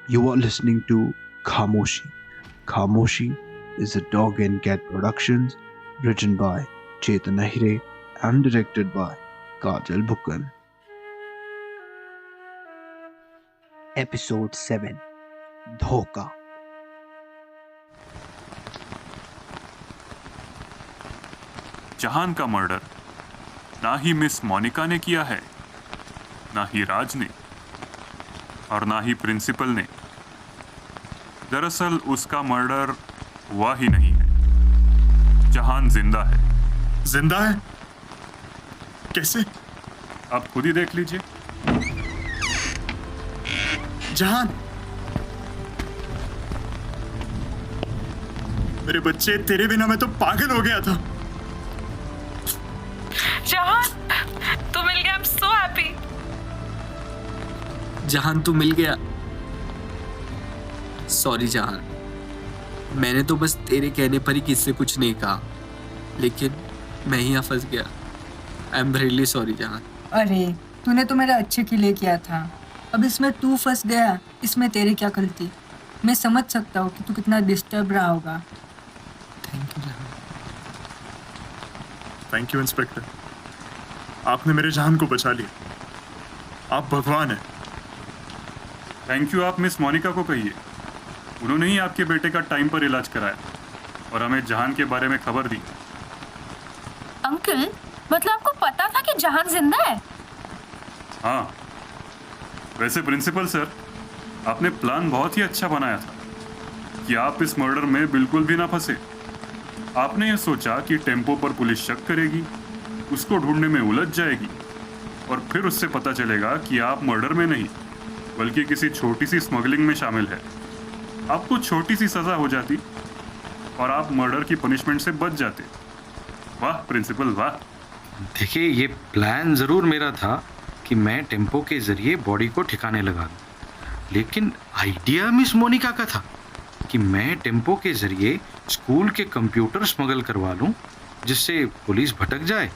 You are listening to Khamoshi. Khamoshi is a dog and cat productions written by Chetan Ahire and directed by Kajal Bhukan. Episode 7 Dhoka. जहान का murder ना ही miss Monika ने किया है, ना ही राज ने, और ना ही प्रिंसिपल ने। दरअसल उसका मर्डर हुआ ही नहीं है। जहान जिंदा है। जिंदा है? कैसे? आप खुद ही देख लीजिए। जहान, मेरे बच्चे, तेरे बिना मैं तो पागल हो गया था। जहान, तू मिल गया। I'm so happy. जहान तू मिल गया। सॉरी जहान, मैंने तो बस तेरे कहने पर ही किससे कुछ नहीं कहा, लेकिन मैं ही यहाँ फंस गया। आई एम रियली सॉरी जहान। अरे तूने तो मेरे अच्छे के लिए किया था, अब इसमें तू फंस गया, इसमें तेरी क्या गलती। मैं समझ सकता हूँ कि तू कितना डिस्टर्ब रहा होगा। थैंक यू जहान। थैंक यू इंस्पेक्टर, आपने मेरे जहान को बचा लिया। आप भगवान हैं। थैंक यू आप मिस मोनिका को कहिए। उन्होंने ही आपके बेटे का टाइम पर इलाज कराया और हमें जहान के बारे में खबर दी। अंकल, मतलब आपको पता था कि जहान जिंदा है? हाँ, वैसे प्रिंसिपल सर, आपने प्लान बहुत ही अच्छा बनाया था कि आप इस मर्डर में बिल्कुल भी ना फंसे। आपने ये सोचा कि टेम्पो पर पुलिस शक करेगी, उसको ढूंढने में उलझ जाएगी और फिर उससे पता चलेगा कि आप मर्डर में नहीं बल्कि किसी छोटी सी स्मगलिंग में शामिल है। आपको छोटी सी सज़ा हो जाती और आप मर्डर की पनिशमेंट से बच जाते। वाह प्रिंसिपल वाह। देखिए, ये प्लान ज़रूर मेरा था कि मैं टेम्पो के ज़रिए बॉडी को ठिकाने लगा दूँ, लेकिन आइडिया मिस मोनिका का था कि मैं टेम्पो के ज़रिए स्कूल के कंप्यूटर स्मगल करवा लूँ, जिससे पुलिस भटक जाए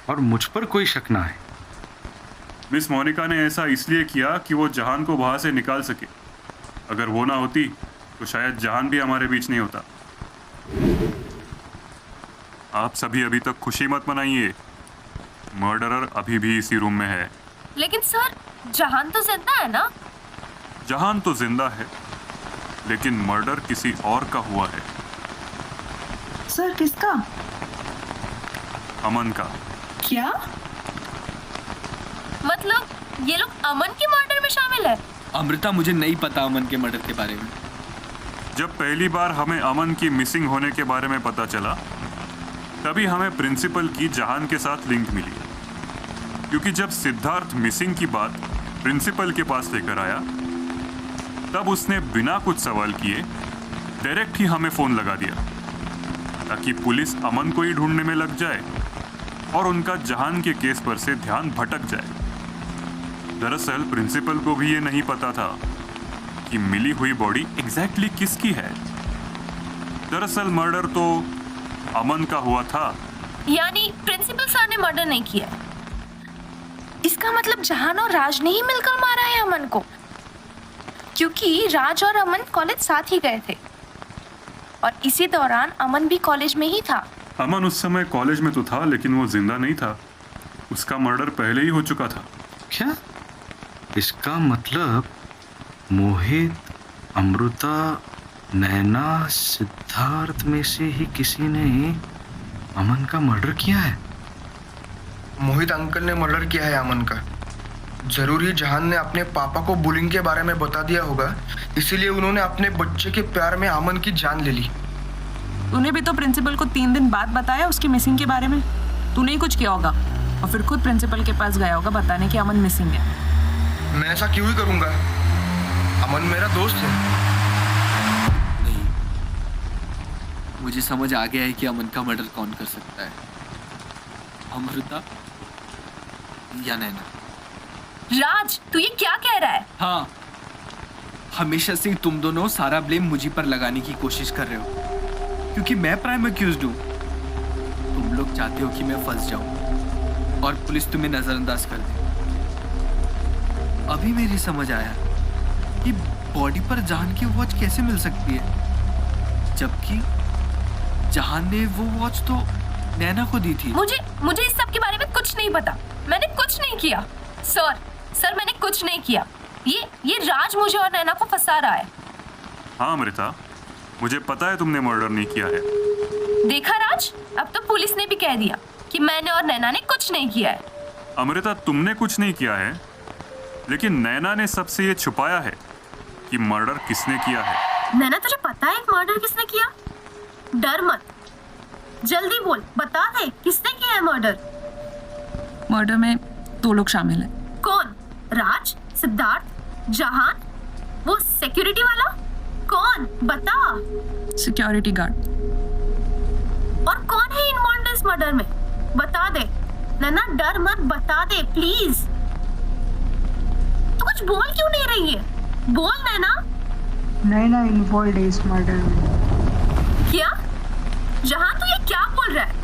और मुझ पर कोई शक ना आए। मिस मोनिका ने ऐसा इसलिए किया कि वो जहान को वहाँ से निकाल सके। अगर वो ना होती तो शायद जहान भी हमारे बीच नहीं होता। आप सभी अभी तक खुशी मत मनाइए, मर्डरर अभी भी इसी रूम में है। लेकिन सर, जहान तो जिंदा है ना? जहान तो जिंदा है, लेकिन मर्डर किसी और का हुआ है। सर, किसका? अमन का। क्या? मतलब ये लोग अमन के मर्डर में शामिल है? अमृता, मुझे नहीं पता अमन के मर्डर के बारे में। जब पहली बार हमें अमन की मिसिंग होने के बारे में पता चला, तभी हमें प्रिंसिपल की जहान के साथ लिंक मिली, क्योंकि जब सिद्धार्थ मिसिंग की बात प्रिंसिपल के पास लेकर आया, तब उसने बिना कुछ सवाल किए डायरेक्ट ही हमें फ़ोन लगा दिया ताकि पुलिस अमन को ही ढूंढने में लग जाए और उनका जहान के केस पर से ध्यान भटक जाए। दरअसल प्रिंसिपल को भी ये नहीं पता था कि मिली हुई बॉडी एग्जैक्टली किसकी है। दरअसल मर्डर तो अमन का हुआ था। यानी प्रिंसिपल सर ने मर्डर नहीं किया? इसका मतलब जहान और राज ने ही मिलकर मारा है अमन को, क्योंकि राज और अमन कॉलेज साथ ही गए थे और इसी दौरान अमन भी कॉलेज में ही था। अमन उस समय कॉलेज में तो था, लेकिन वो जिंदा नहीं था। उसका मर्डर पहले ही हो चुका था। क्या? इसका मतलब मोहित, अमृता, नैना, सिद्धार्थ में से ही किसी ने अमन का मर्डर किया है। मोहित अंकल ने मर्डर किया है अमन का। जरूर ही जहान ने अपने पापा को बुलिंग के बारे में बता दिया होगा, इसीलिए उन्होंने अपने बच्चे के प्यार में अमन की जान ले ली। तूने भी तो प्रिंसिपल को 3 दिन बाद बताया उसकी मिसिंग के बारे में। तूने ही कुछ किया होगा और फिर खुद प्रिंसिपल के पास गया होगा बताने कि अमन मिसिंग है। मैं ऐसा क्यों ही करूंगा? अमन मेरा दोस्त है। नहीं, मुझे समझ आ गया है कि अमन का मर्डर कौन कर सकता है। अमृता या नैना। राज, तू ये क्या कह रहा है? हाँ, हमेशा से तुम दोनों सारा ब्लेम मुझे पर लगाने की कोशिश कर रहे हो, क्योंकि मैं प्राइम एक्यूज्ड हूँ। तुम लोग चाहते हो कि मैं फंस जाऊं और पुलिस तुम्हें नजरअंदाज कर दे। अभी मेरी समझ आया कि बॉडी पर जहान की वॉच कैसे मिल सकती है, जबकि जहान ने वो वॉच तो नैना को दी थी। मुझे इस सब के बारे में कुछ नहीं पता। मैंने कुछ नहीं किया सर, मैंने कुछ नहीं किया। ये राज मुझे और नैना को फंसा रहा है। हाँ अमृता, मुझे पता है तुमने मर्डर नहीं किया है। देखा राज, अब तो पुलिस ने भी कह दिया कि मैंने और नैना ने कुछ नहीं किया है। अमृता, तुमने कुछ नहीं किया है, लेकिन नैना ने सबसे ये छुपाया है कि मर्डर किसने किया है। नैना, तुझे पता है मर्डर किसने किया? डर मत, जल्दी बोल, बता दे किसने किया है मर्डर। मर्डर में 2 लोग शामिल हैं। कौन? राज, सिद्धार्थ, जहान, वो सिक्योरिटी वाला? कौन? बता। Security guard. और कौन है इन्वॉल्व्ड इस मर्डर में? बता दे। नैना डर मत, बता दे प्लीज। तू कुछ बोल क्यों नहीं रही है? बोल नैना। नैना इन्वॉल्व है इस मर्डर में। क्या? जहां तू ये क्या बोल रहा है?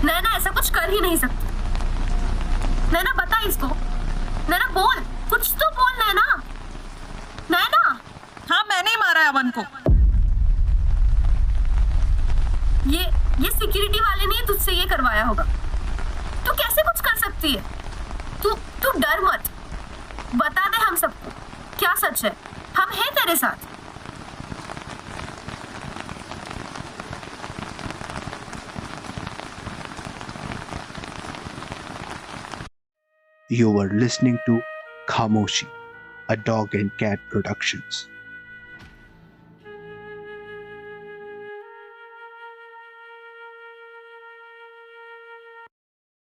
नैना ऐसा कुछ कर ही नहीं सकती। नैना बता इसको। नैना बोल, कुछ तो बोल नैना। हाँ, मैंने ही मारा है अमन को। ये सिक्योरिटी वाले ने तुझसे ये करवाया होगा। तू कैसे कुछ कर सकती है? तू डर मत, बता दे हम सबको क्या सच है। हम हैं तेरे साथ। You were listening to Khamoshi, a Dog and Cat Productions.